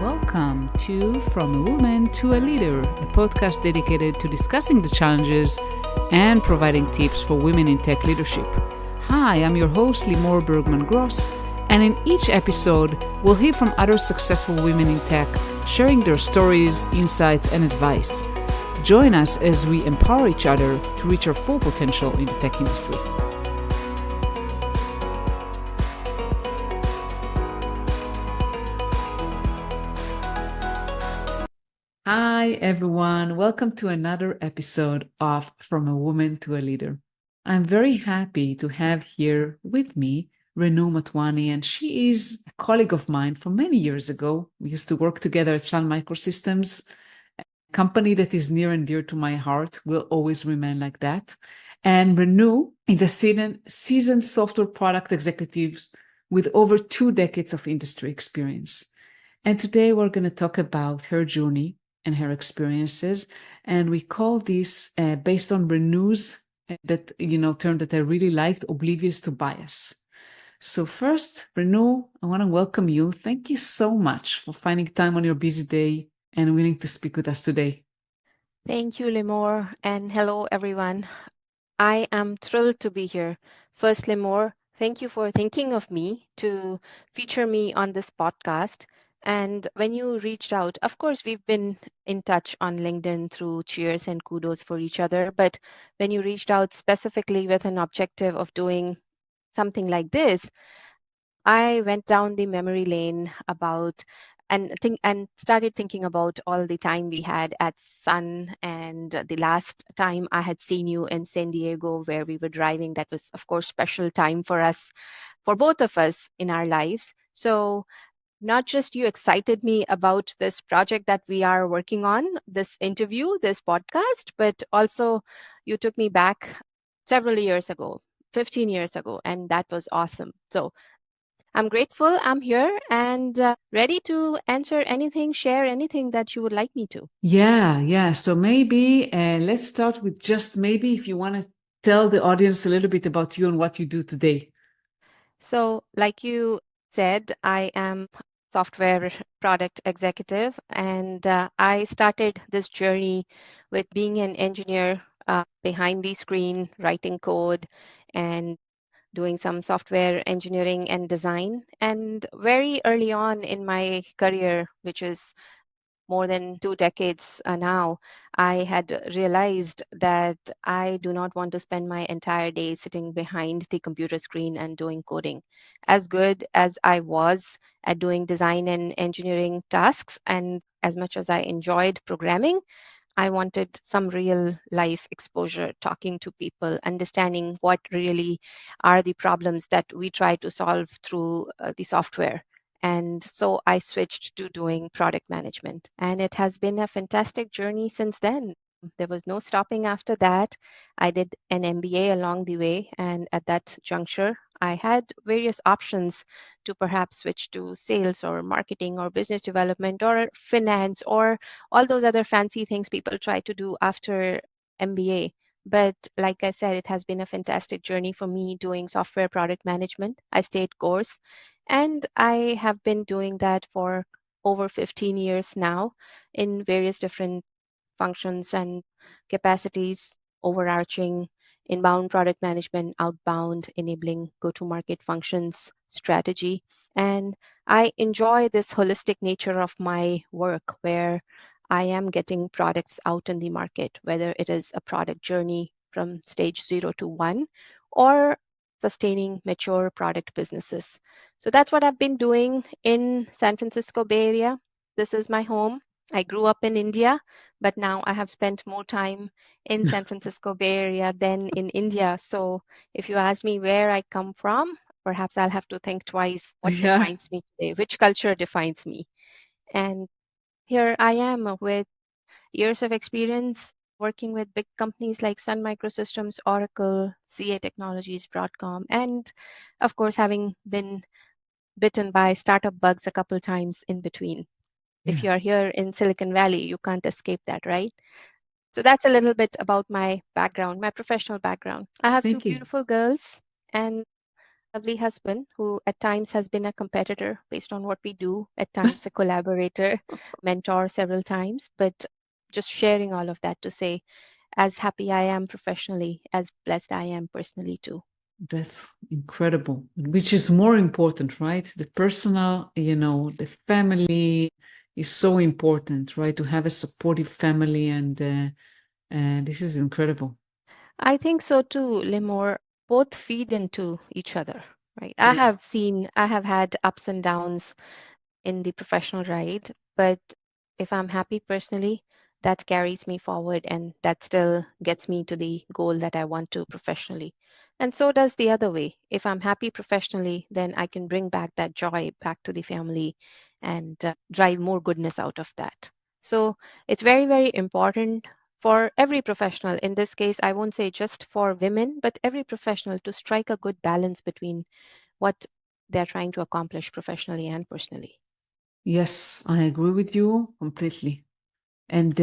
Welcome to From a Woman to a Leader, a podcast dedicated to discussing the challenges and providing tips for women in tech leadership. Hi, I'm your host, Limor Bergman-Gross, and in each episode, we'll hear from other successful women in tech, sharing their stories, insights, and advice. Join us as we empower each other to reach our full potential in the tech industry. Hi, everyone. Welcome to another episode of From a Woman to a Leader. I'm very happy to have here with me Renu Motwani, and she is a colleague of mine from many years ago. We used to work together at Sun Microsystems, a company that is near and dear to my heart, will always remain like that. And Renu is a seasoned software product executive with over 2 decades of industry experience. And today we're going to talk about her journey and her experiences. And we call this, based on Renu's term that I really liked, Oblivious to bias. So first, Renu, I want to welcome you. Thank you so much for finding time on your busy day and willing to speak with us today. Thank you, Limor, and hello, everyone. I am thrilled to be here. First, Limor, thank you for thinking of me to feature me on this podcast. And when you reached out, of course, we've been in touch on LinkedIn through cheers and kudos for each other. But when you reached out specifically with an objective of doing something like this, I went down the memory lane about and started thinking about all the time we had at Sun and the last time I had seen you in San Diego where we were driving. That was, of course, special time for us, for both of us in our lives. So not just you excited me about this project that we are working on, this interview, this podcast, but also you took me back several years ago, 15 years ago, and that was awesome. So I'm grateful I'm here and ready to answer anything, share anything that you would like me to. Yeah. So maybe let's start with just maybe if you want to tell the audience a little bit about you and what you do today. So, like you said, I am software product executive, and I started this journey with being an engineer behind the screen, writing code, and doing some software engineering and design. And very early on in my career, which is more than 2 decades now, I had realized that I do not want to spend my entire day sitting behind the computer screen and doing coding. As good as I was at doing design and engineering tasks, and as much as I enjoyed programming, I wanted some real life exposure, talking to people, understanding what really are the problems that we try to solve through the software. And so I switched to doing product management. And it has been a fantastic journey since then. There was no stopping after that. I did an MBA along the way. And at that juncture, I had various options to perhaps switch to sales or marketing or business development or finance or all those other fancy things people try to do after MBA. But like I said, it has been a fantastic journey for me doing software product management. I stayed course and I have been doing that for over 15 years now in various different functions and capacities, overarching inbound product management, outbound enabling go-to-market functions, strategy. And I enjoy this holistic nature of my work where I am getting products out in the market, whether it is a product journey from stage 0 to 1 or sustaining mature product businesses. So that's what I've been doing in San Francisco Bay Area. This is my home. I grew up in India, but now I have spent more time in San Francisco Bay Area than in India. So if you ask me where I come from, perhaps I'll have to think twice what Yeah. defines me today, which culture defines me. And here I am with years of experience working with big companies like Sun Microsystems, Oracle, CA Technologies, Broadcom, and of course, having been bitten by startup bugs a couple times in between. If Yeah. you're here in Silicon Valley, you can't escape that, right? So that's a little bit about my background, my professional background. I have two Thank you. beautiful girls, and lovely husband who at times has been a competitor based on what we do, at times a collaborator, mentor several times, but just sharing all of that to say, as happy I am professionally, as blessed I am personally too. That's incredible, which is more important, right? The personal, the family is so important, right? To have a supportive family, and this is incredible. I think so too, Limor. Both feed into each other, right? Yeah. I have had ups and downs in the professional ride, but if I'm happy personally, that carries me forward and that still gets me to the goal that I want to professionally. And so does the other way. If I'm happy professionally, then I can bring back that joy back to the family and drive more goodness out of that. So it's very, very important for every professional. In this case, I won't say just for women, but every professional to strike a good balance between what they're trying to accomplish professionally and personally. Yes, I agree with you completely. And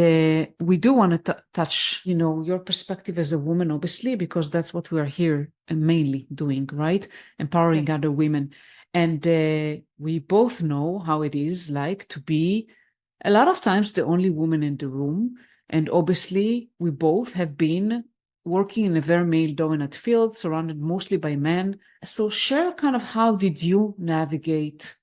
we do want to touch, your perspective as a woman, obviously, because that's what we are here and mainly doing, right? Empowering Right. other women. And we both know how it is like to be a lot of times the only woman in the room. And obviously, we both have been working in a very male dominant field, surrounded mostly by men. So, share kind of how did you navigate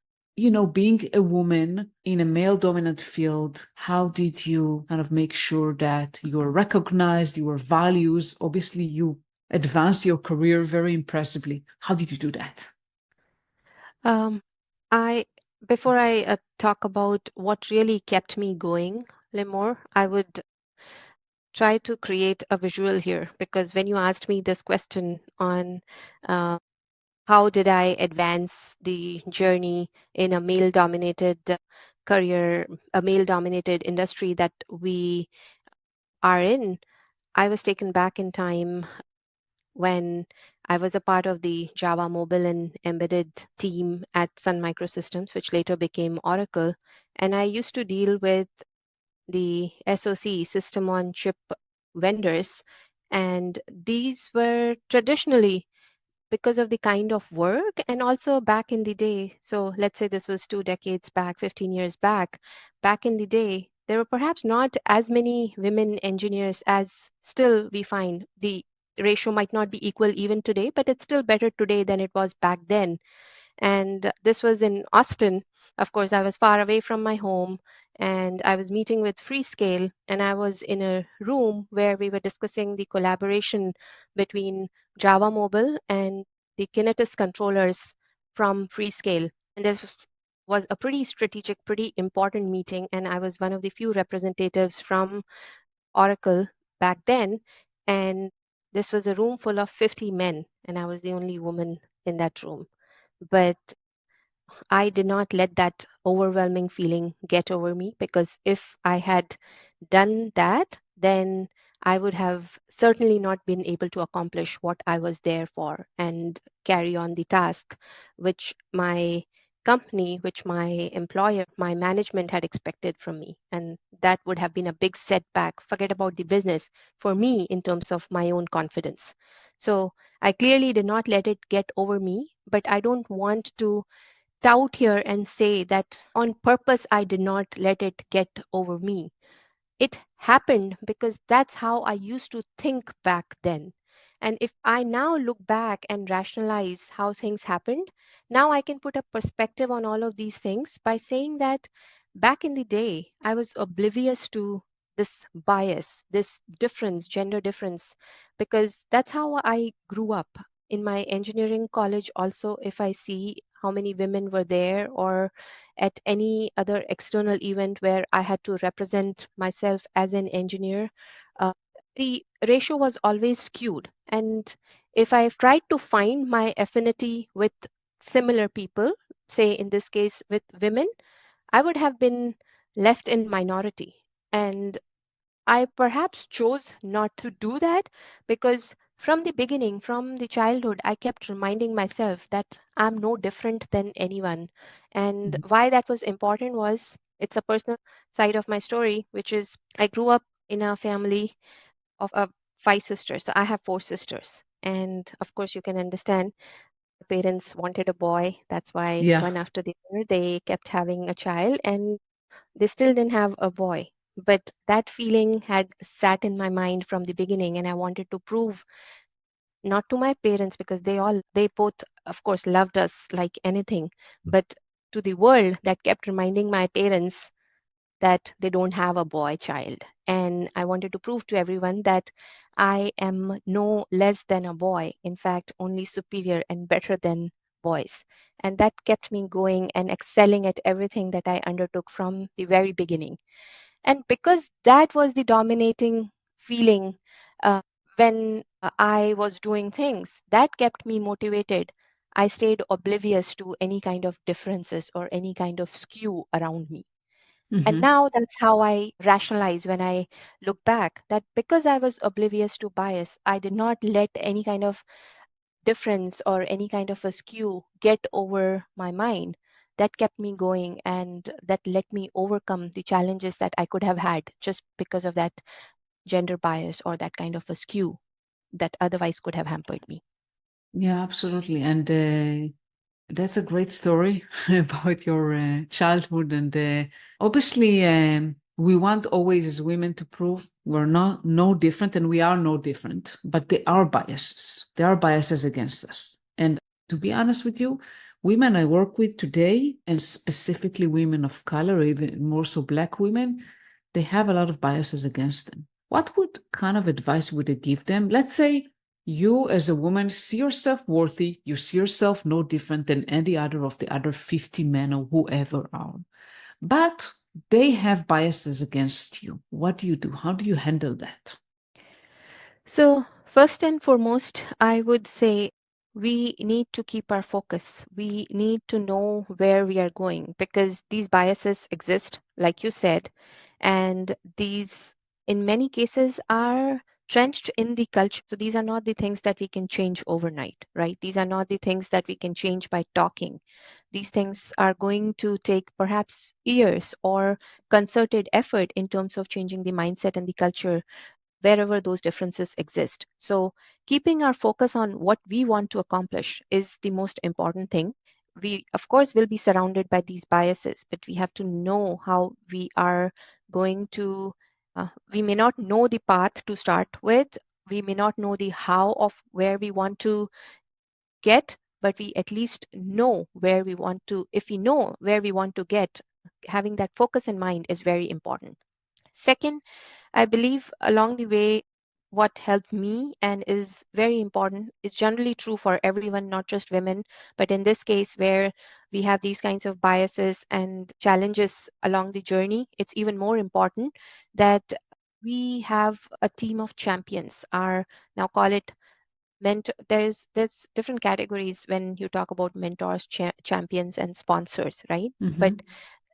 being a woman in a male dominant field, how did you kind of make sure that you were recognized, your values? Obviously, you advanced your career very impressively. How did you do that? Um, I Before I talk about what really kept me going, Lemore, I would try to create a visual here because when you asked me this question on uh, how did I advance the journey in a male-dominated career, a male-dominated industry that we are in, I was taken back in time when I was a part of the Java mobile and embedded team at Sun Microsystems, which later became Oracle. And I used to deal with the SoC, system on chip vendors. And these were traditionally because of the kind of work and also back in the day. So let's say this was 2 decades back, 15 years back in the day, there were perhaps not as many women engineers as still we find. The ratio might not be equal even today, but it's still better today than it was back then. And this was in Austin. Of course, I was far away from my home and I was meeting with Freescale, and I was in a room where we were discussing the collaboration between Java Mobile and the Kinetis controllers from Freescale. And was a pretty strategic, pretty important meeting, and I was one of the few representatives from Oracle back then. And this was a room full of 50 men, and I was the only woman in that room. But I did not let that overwhelming feeling get over me because if I had done that, then I would have certainly not been able to accomplish what I was there for and carry on the task which my company, which my employer, my management had expected from me. And that would have been a big setback, forget about the business, for me in terms of my own confidence. So I clearly did not let it get over me, but I don't want to tout here and say that on purpose I did not let it get over me. It happened because that's how I used to think back then. And if I now look back and rationalize how things happened, now I can put a perspective on all of these things by saying that back in the day, I was oblivious to this bias, this difference, gender difference, because that's how I grew up. In my engineering college, also, if I see how many women were there or at any other external event where I had to represent myself as an engineer, uh, the ratio was always skewed. And if I've tried to find my affinity with similar people, say in this case with women, I would have been left in minority. And I perhaps chose not to do that because from the beginning, from the childhood, I kept reminding myself that I'm no different than anyone. And Mhm. why that was important was it's a personal side of my story, which is I grew up in a family of 5 sisters. So I have 4 sisters. And of course, you can understand parents wanted a boy. That's why Yeah. one after the other they kept having a child, and they still didn't have a boy. But that feeling had sat in my mind from the beginning, and I wanted to prove, not to my parents, because they both, of course, loved us like anything, but to the world that kept reminding my parents that they don't have a boy child. And I wanted to prove to everyone that I am no less than a boy, in fact, only superior and better than boys. And that kept me going and excelling at everything that I undertook from the very beginning. And because that was the dominating feeling uh, when I was doing things, that kept me motivated. I stayed oblivious to any kind of differences or any kind of skew around me. And Hmm. now that's how I rationalize when I look back, that because I was oblivious to bias, I did not let any kind of difference or any kind of a skew get over my mind. That kept me going and that let me overcome the challenges that I could have had just because of that gender bias or that kind of a skew that otherwise could have hampered me. Yeah, absolutely. And that's a great story about your childhood. And obviously, we want always as women to prove we're not no different, and we are no different. But there are biases. There are biases against us. And to be honest with you, women I work with today, and specifically women of color, even more so Black women, they have a lot of biases against them. What would kind of advice would you give them? Let's say you, as a woman, see yourself worthy. You see yourself no different than any other of the other 50 men or whoever are. But they have biases against you. What do you do? How do you handle that? So, first and foremost, I would say we need to keep our focus. We need to know where we are going because these biases exist, like you said, and these, in many cases, are trenched in the culture. So, these are not the things that we can change overnight, right? These are not the things that we can change by talking. These things are going to take perhaps years or concerted effort in terms of changing the mindset and the culture wherever those differences exist. So, keeping our focus on what we want to accomplish is the most important thing. We, of course, will be surrounded by these biases, but we have to know how we are going to. We may not know the path to start with, we may not know the how of where we want to get, but we at least know where we want to. If we know where we want to get, having that focus in mind is very important. Second, I believe along the way, what helped me and is very important, is generally true for everyone, not just women, but in this case, where we have these kinds of biases and challenges along the journey, it's even more important that we have a team of champions, our now call it mentor. There's different categories when you talk about mentors, champions, and sponsors, right? But Hmm.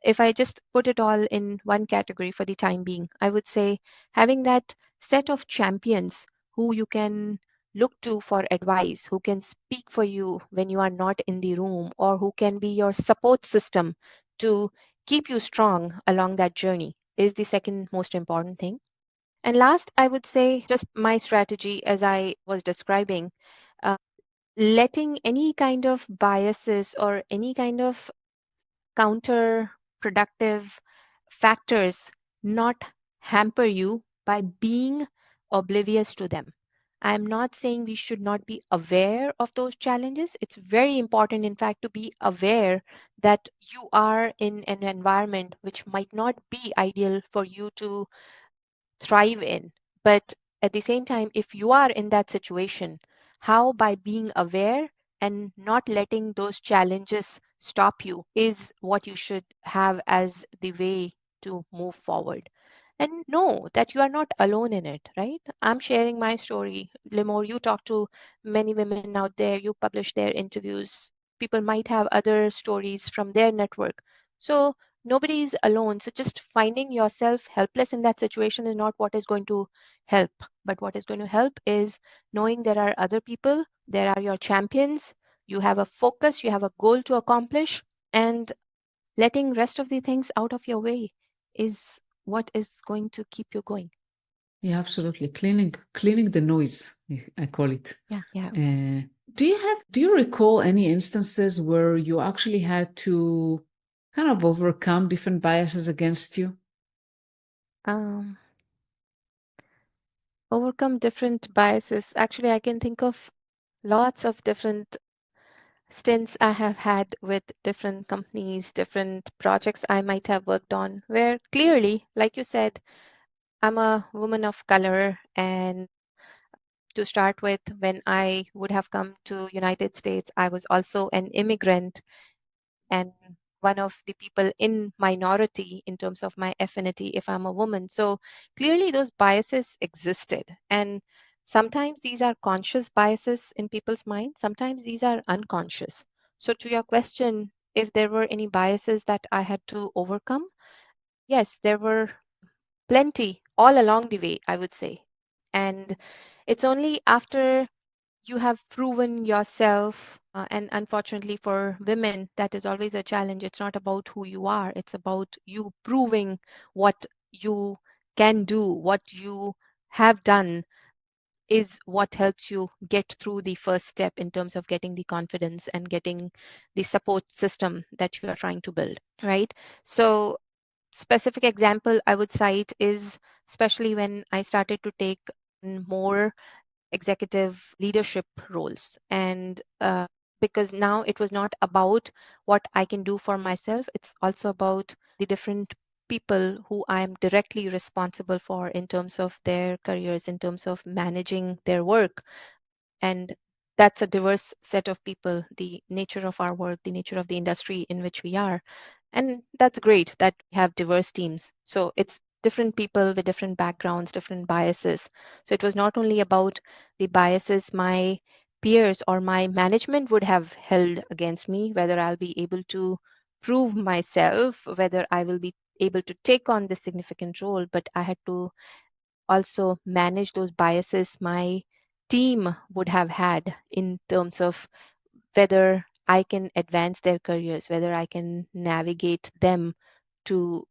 if I just put it all in one category for the time being, I would say having that set of champions who you can look to for advice, who can speak for you when you are not in the room, or who can be your support system to keep you strong along that journey is the second most important thing. And last, I would say just my strategy as I was describing, uh, letting any kind of biases or any kind of counterproductive factors not hamper you by being oblivious to them. I'm not saying we should not be aware of those challenges. It's very important, in fact, to be aware that you are in an environment which might not be ideal for you to thrive in. But at the same time, if you are in that situation, how by being aware and not letting those challenges stop you is what you should have as the way to move forward. And know that you are not alone in it, right? I'm sharing my story. Limor, you talk to many women out there, you publish their interviews. People might have other stories from their network. So nobody is alone. So just finding yourself helpless in that situation is not what is going to help. But what is going to help is knowing there are other people, there are your champions, you have a focus, you have a goal to accomplish, and letting rest of the things out of your way is what is going to keep you going. Yeah, absolutely. Cleaning the noise, I call it. Yeah, yeah. Do you recall any instances where you actually had to kind of overcome different biases against you? Um, Overcome different biases. Actually, I can think of lots of different stints I have had with different companies, different projects I might have worked on, where clearly, like you said, I'm a woman of color, and to start with, when I would have come to United States, I was also an immigrant and one of the people in minority in terms of my affinity if I'm a woman. So clearly those biases existed. And sometimes these are conscious biases in people's mind, sometimes these are unconscious. So to your question, if there were any biases that I had to overcome, yes, there were plenty all along the way, I would say. And it's only after you have proven yourself, and unfortunately for women, that is always a challenge. It's not about who you are, it's about you proving what you can do, what you have done is what helps you get through the first step in terms of getting the confidence and getting the support system that you are trying to build, right? So specific example I would cite is especially when I started to take more executive leadership roles. And because now it was not about what I can do for myself, it's also about the different people who I'm directly responsible for in terms of their careers, in terms of managing their work. And that's a diverse set of people, the nature of our work, the nature of the industry in which we are. And that's great that we have diverse teams. So it's different people with different backgrounds, different biases. So it was not only about the biases my peers or my management would have held against me, whether I'll be able to prove myself, whether I will be able to take on this significant role, but I had to also manage those biases my team would have had in terms of whether I can advance their careers, whether I can navigate them to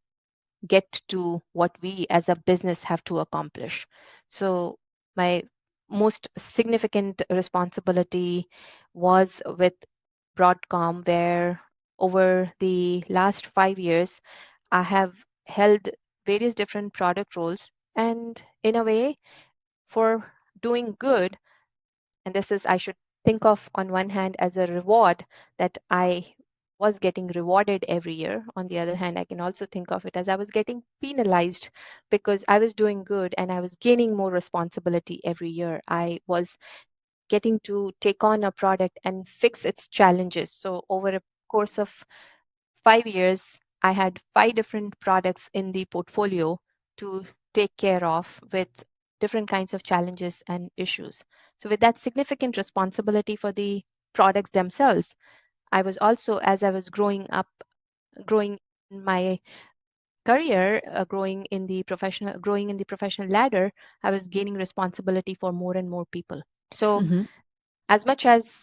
get to what we as a business have to accomplish. So, my most significant responsibility was with Broadcom, where over the last 5 years, I have held various different product roles. And in a way, for doing good, and this is, I should think of on one hand as a reward that I was getting rewarded every year. On the other hand, I can also think of it as I was getting penalized because I was doing good and I was gaining more responsibility every year. I was getting to take on a product and fix its challenges. So over a course of 5 years, I had five different products in the portfolio to take care of with different kinds of challenges and issues. So, with that significant responsibility for the products themselves, I was also, as I was growing up, growing in my career, growing in the professional ladder, I was gaining responsibility for more and more people. So, Mm-hmm. as much as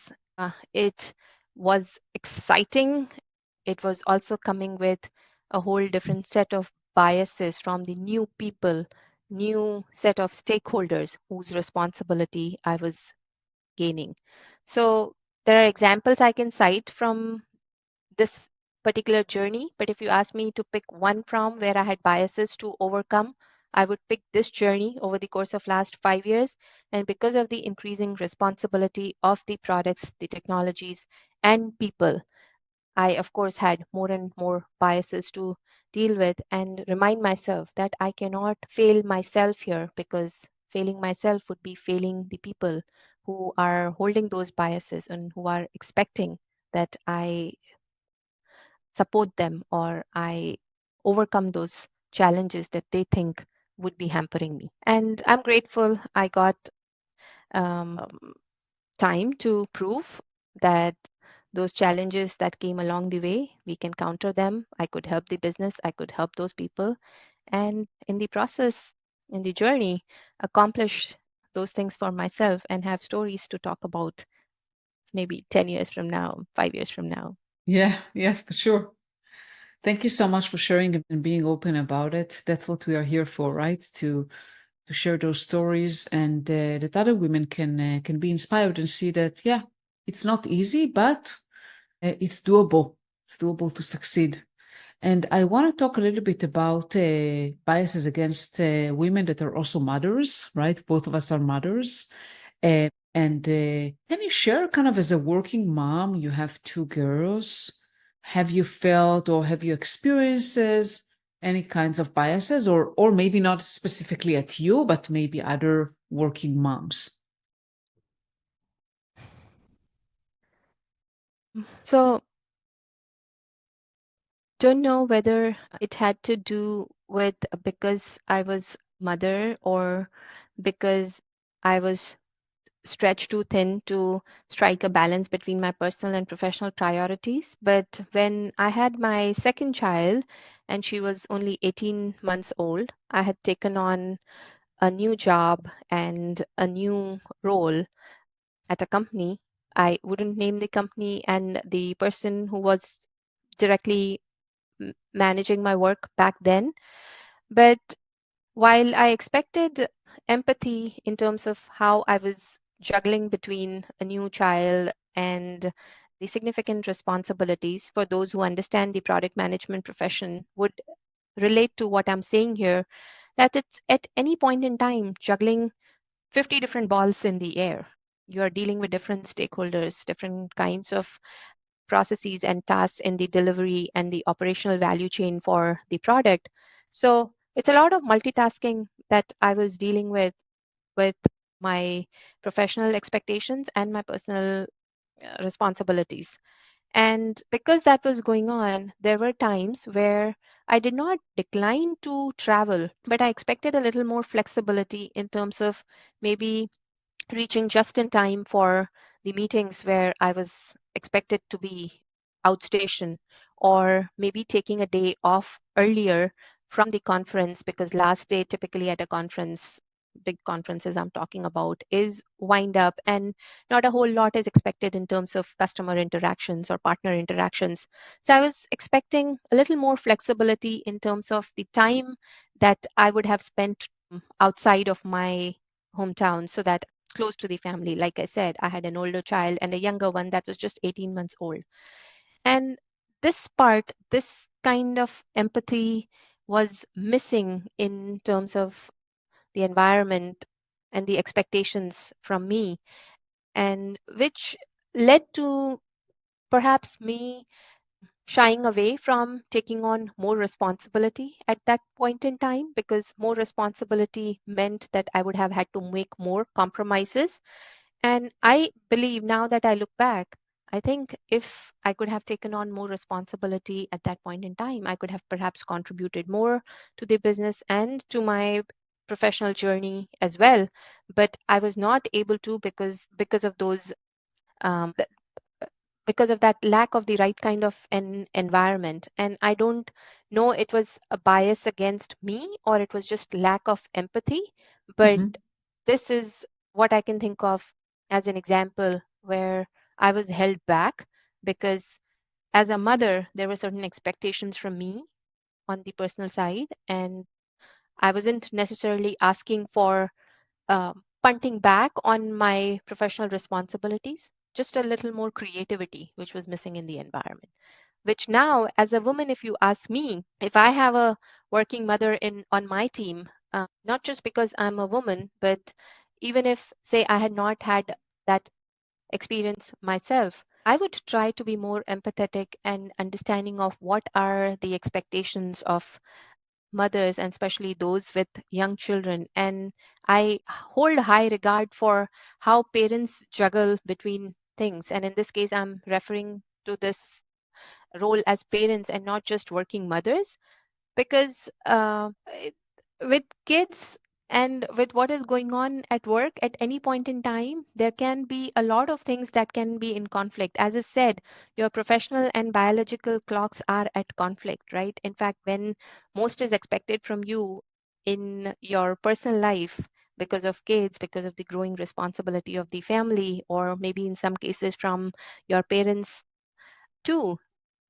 it was exciting, it was also coming with a whole different set of biases from the new people, new set of stakeholders whose responsibility I was gaining. So there are examples I can cite from this particular journey, but if you ask me to pick one from where I had biases to overcome, I would pick this journey over the course of last 5 years. And because of the increasing responsibility of the products, the technologies, and people, I, of course, had more and more biases to deal with and remind myself that I cannot fail myself here because failing myself would be failing the people who are holding those biases and who are expecting that I support them or I overcome those challenges that they think would be hampering me. And I'm grateful I got um, time to prove that those challenges that came along the way, we can counter them. I could help the business, I could help those people, and in the process, in the journey, accomplish those things for myself and have stories to talk about maybe 10 years from now, 5 years from now. Yeah, yeah, for sure. Thank you so much for sharing and being open about it. That's what we are here for, right? To share those stories and that other women can be inspired and see that, yeah, It's not easy, but it's doable. It's doable to succeed. And I want to talk a little bit about biases against women that are also mothers, right? Both of us are mothers. And can you share, kind of as a working mom, you have two girls. Have you felt or have you experiences any kinds of biases, or maybe not specifically at you, but maybe other working moms? So, don't know whether it had to do with because I was mother or because I was stretched too thin to strike a balance between my personal and professional priorities. But when I had my second child and she was only 18 months old, I had taken on a new job and a new role at a company. I wouldn't name the company, and the person who was directly managing my work back then. But while I expected empathy in terms of how I was juggling between a new child and the significant responsibilities, for those who understand the product management profession would relate to what I'm saying here, that it's at any point in time juggling 50 different balls in the air. You are dealing with different stakeholders, different kinds of processes and tasks in the delivery and the operational value chain for the product. So it's a lot of multitasking that I was dealing with my professional expectations and my personal responsibilities. And because that was going on, there were times where I did not decline to travel, but I expected a little more flexibility in terms of maybe reaching just in time for the meetings where I was expected to be outstation, or maybe taking a day off earlier from the conference because last day typically at a conference, big conferences I'm talking about, is wind up and not a whole lot is expected in terms of customer interactions or partner interactions. So I was expecting a little more flexibility in terms of the time that I would have spent outside of my hometown so that close to the family. Like I said, I had an older child and a younger one that was just 18 months old. And this part, this kind of empathy was missing in terms of the environment and the expectations from me, and which led to perhaps me shying away from taking on more responsibility at that point in time, because more responsibility meant that I would have had to make more compromises. And I believe now that I look back, I think if I could have taken on more responsibility at that point in time, I could have perhaps contributed more to the business and to my professional journey as well. But I was not able to because of those th- because of that lack of the right kind of an environment. And I don't know it was a bias against me or it was just lack of empathy, but Mhm. this is what I can think of as an example where I was held back because as a mother, there were certain expectations from me on the personal side, and I wasn't necessarily asking for punting back on my professional responsibilities, just a little more creativity, which was missing in the environment. Which now, as a woman, if you ask me, if I have a working mother in on my team, not just because I'm a woman, but even if, say, I had not had that experience myself, I would try to be more empathetic and understanding of what are the expectations of mothers and especially those with young children. And I hold high regard for how parents juggle between things. And in this case, I'm referring to this role as parents and not just working mothers, because with kids and with what is going on at work at any point in time, there can be a lot of things that can be in conflict. As I said, your professional and biological clocks are at conflict, right? In fact, when most is expected from you in your personal life because of kids, because of the growing responsibility of the family, or maybe in some cases from your parents too,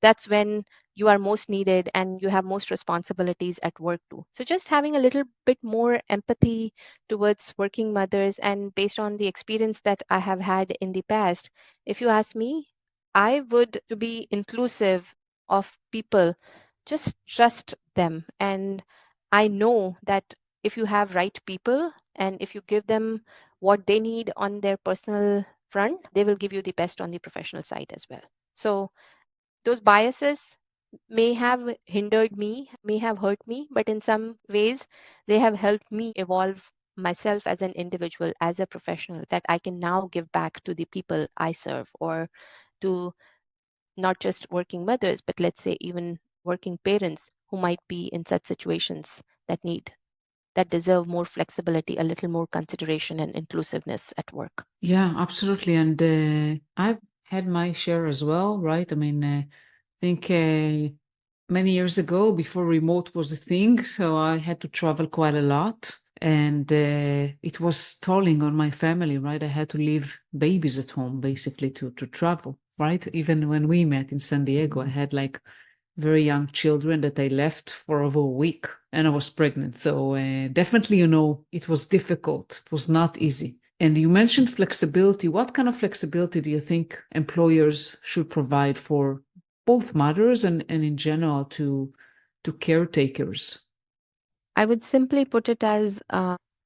that's when you are most needed and you have most responsibilities at work too. So just having a little bit more empathy towards working mothers, and based on the experience that I have had in the past, if you ask me, I would to be inclusive of people, just trust them. And I know that if you have right people and if you give them what they need on their personal front, they will give you the best on the professional side as well. So those biases may have hindered me, may have hurt me, but in some ways, they have helped me evolve myself as an individual, as a professional, that I can now give back to the people I serve, or to not just working mothers, but let's say even working parents who might be in such situations that deserve more flexibility, a little more consideration and inclusiveness at work. Yeah, absolutely. And I've had my share as well, right? I mean, I think many years ago, before remote was a thing, so I had to travel quite a lot. And it was tolling on my family, right? I had to leave babies at home basically to travel, right? Even when we met in San Diego, I had like very young children that I left for over a week and I was pregnant. So definitely, it was difficult. It was not easy. And you mentioned flexibility. What kind of flexibility do you think employers should provide for both mothers and in general to caretakers? I would simply put it as,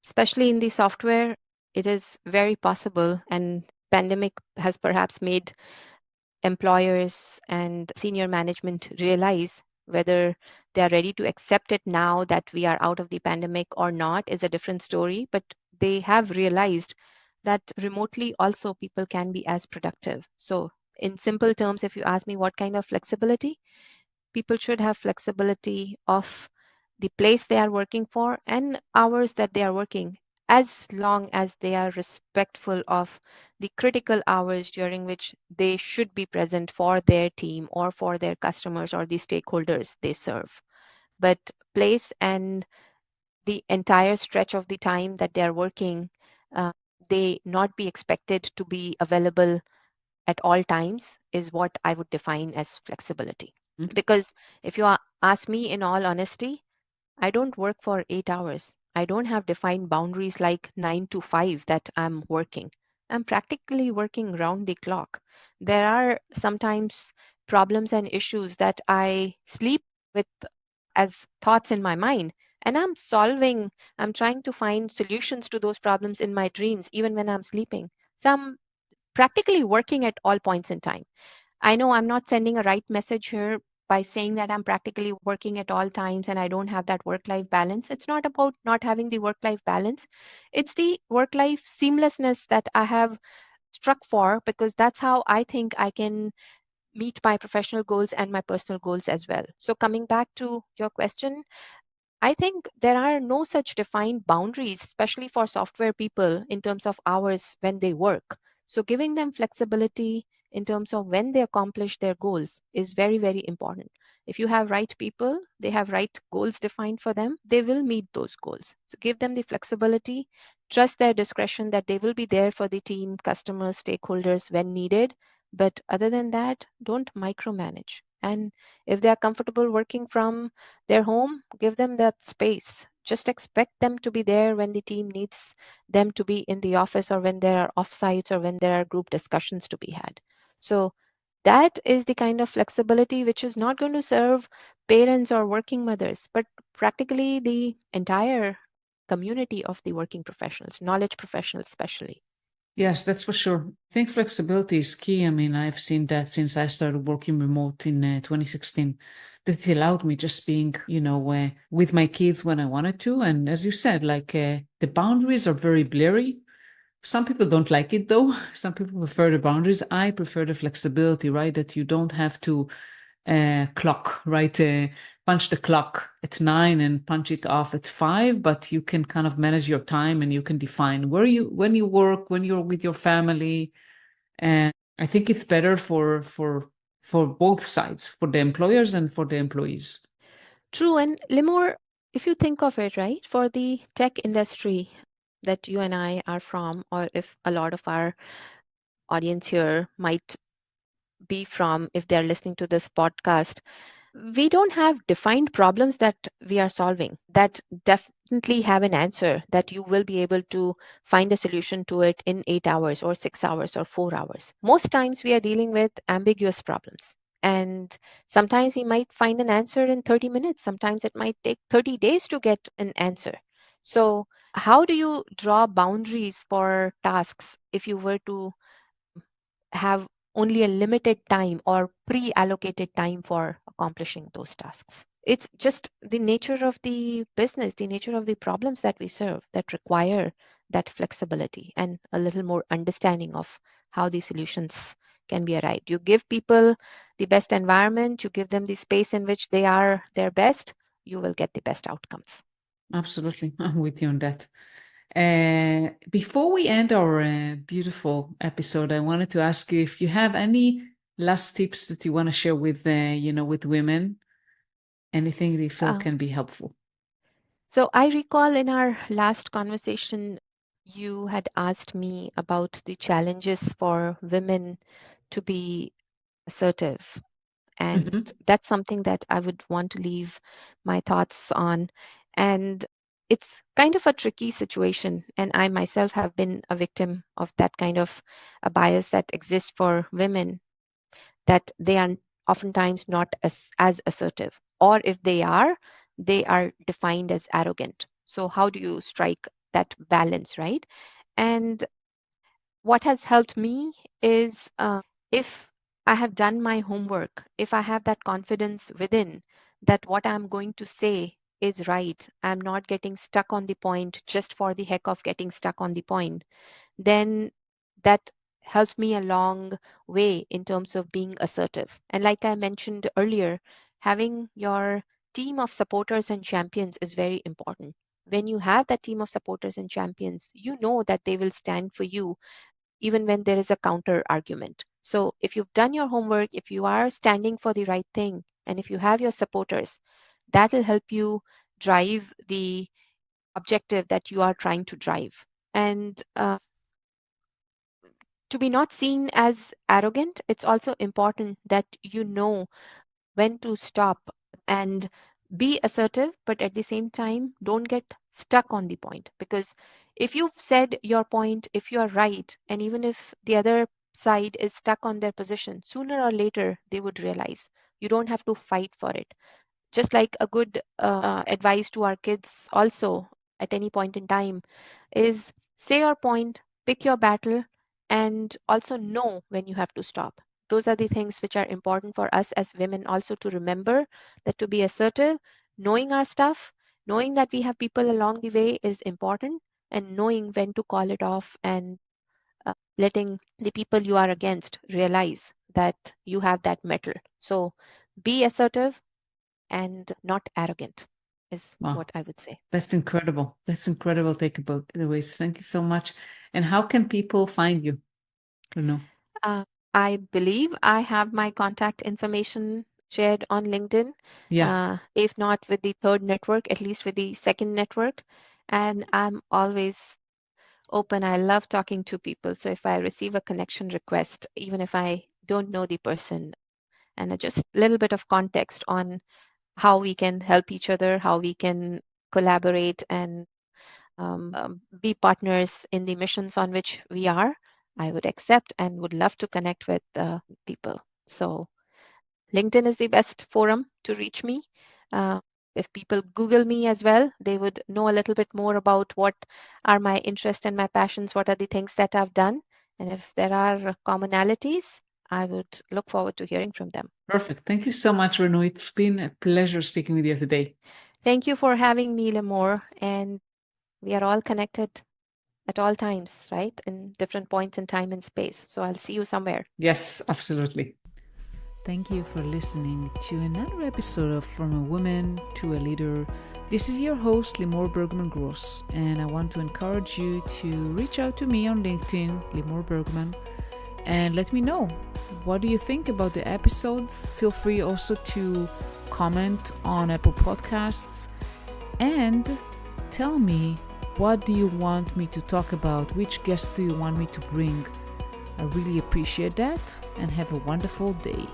especially in the software, it is very possible, and pandemic has perhaps made employers and senior management realize whether they are ready to accept it now that we are out of the pandemic or not is a different story. But they have realized that remotely also people can be as productive. So, in simple terms, if you ask me what kind of flexibility, people should have flexibility of the place they are working for and hours that they are working, as long as they are respectful of the critical hours during which they should be present for their team or for their customers or the stakeholders they serve. But place and the entire stretch of the time that they are working, uh, they not be expected to be available at all times is what I would define as flexibility. Because if you ask me in all honesty, I don't work for 8 hours. I don't have defined boundaries like 9 to 5 that I'm working. I'm practically working round the clock. There are sometimes problems and issues that I sleep with as thoughts in my mind. And I'm trying to find solutions to those problems in my dreams, even when I'm sleeping. So I'm practically working at all points in time. I know I'm not sending a right message here by saying that I'm practically working at all times and I don't have that work life balance. It's not about not having the work life balance. It's the work life seamlessness that I have struck for, because that's how I think I can meet my professional goals and my personal goals as well. So, coming back to your question, I think there are no such defined boundaries, especially for software people, in terms of hours when they work. So, giving them flexibility in terms of when they accomplish their goals is very, very important. If you have right people, they have right goals defined for them, they will meet those goals. So, give them the flexibility, trust their discretion that they will be there for the team, customers, stakeholders when needed. But other than that, don't micromanage. And if they are comfortable working from their home, give them that space. Just expect them to be there when the team needs them to be in the office, or when there are offsites, or when there are group discussions to be had. So that is the kind of flexibility which is not going to serve parents or working mothers, but practically the entire community of the working professionals, knowledge professionals especially. Yes, that's for sure. I think flexibility is key. I mean, I've seen that since I started working remote in 2016, that it allowed me just being, with my kids when I wanted to. And as you said, like the boundaries are very blurry. Some people don't like it though. Some people prefer the boundaries. I prefer the flexibility, right? That you don't have to clock, right? Punch the clock at 9 and punch it off at 5, but you can kind of manage your time and you can define when you work, when you're with your family. And I think it's better for both sides, for the employers and for the employees. True. And Limor, if you think of it, right, for the tech industry that you and I are from, or if a lot of our audience here might be from if they're listening to this podcast, we don't have defined problems that we are solving that definitely have an answer that you will be able to find a solution to it in 8 hours or 6 hours or 4 hours. Most times we are dealing with ambiguous problems, and sometimes we might find an answer in 30 minutes, sometimes it might take 30 days to get an answer. So how do you draw boundaries for tasks if you were to have only a limited time or pre-allocated time for accomplishing those tasks? It's just the nature of the business, the nature of the problems that we serve that require that flexibility and a little more understanding of how the solutions can be arrived. You give people the best environment, you give them the space in which they are their best, you will get the best outcomes. Absolutely. I'm with you on that. Before we end our beautiful episode, I wanted to ask you if you have any last tips that you want to share with, with women, anything that you feel Um, can be helpful. so I recall in our last conversation, you had asked me about the challenges for women to be assertive. And Mhm. that's something that I would want to leave my thoughts on. And it's kind of a tricky situation. And I myself have been a victim of that kind of a bias that exists for women, that they are oftentimes not as assertive. Or if they are defined as arrogant. So, how do you strike that balance, right? And what has helped me is if I have done my homework, if I have that confidence within that what I'm going to say is right, I'm not getting stuck on the point just for the heck of getting stuck on the point, then that helps me a long way in terms of being assertive. And like I mentioned earlier, having your team of supporters and champions is very important. When you have that team of supporters and champions, you know that they will stand for you even when there is a counter argument. So if you've done your homework, if you are standing for the right thing, and if you have your supporters, that will help you drive the objective that you are trying to drive. And to be not seen as arrogant, it's also important that you know when to stop and be assertive, but at the same time, don't get stuck on the point. Because if you've said your point, if you are right, and even if the other side is stuck on their position, sooner or later they would realize you don't have to fight for it. Just like a good advice to our kids also at any point in time is say your point, pick your battle, and also know when you have to stop. Those are the things which are important for us as women also to remember, that to be assertive, knowing our stuff, knowing that we have people along the way is important, and knowing when to call it off, and letting the people you are against realize that you have that mettle. So be assertive and not arrogant is Wow, what I would say. that's incredible. That's incredible takeaways. Thank you so much. And how can people find you? I don't know. Uh, I believe I have my contact information shared on LinkedIn. Yeah, If not with the third network, at least with the second network. And I'm always open. I love talking to people. So if I receive a connection request, even if I don't know the person, and just a little bit of context on how we can help each other, how we can collaborate and be partners in the missions on which we are, I would accept and would love to connect with people. So LinkedIn is the best forum to reach me. Uh, if people Google me as well, they would know a little bit more about what are my interests and my passions, what are the things that I've done. And if there are commonalities, I would look forward to hearing from them. perfect. Thank you so much, Renu. It's been a pleasure speaking with you today. Thank you for having me, Lemore. And we are all connected at all times, right? In different points in time and space. So I'll see you somewhere. Yes, absolutely. Thank you for listening to another episode of From a Woman to a Leader. This is your host, Limor Bergman Gross, and I want to encourage you to reach out to me on LinkedIn, Limor Bergman, and let me know what do you think about the episodes. Feel free also to comment on Apple Podcasts and tell me what do you want me to talk about, which guests do you want me to bring I really appreciate that, and have a wonderful day.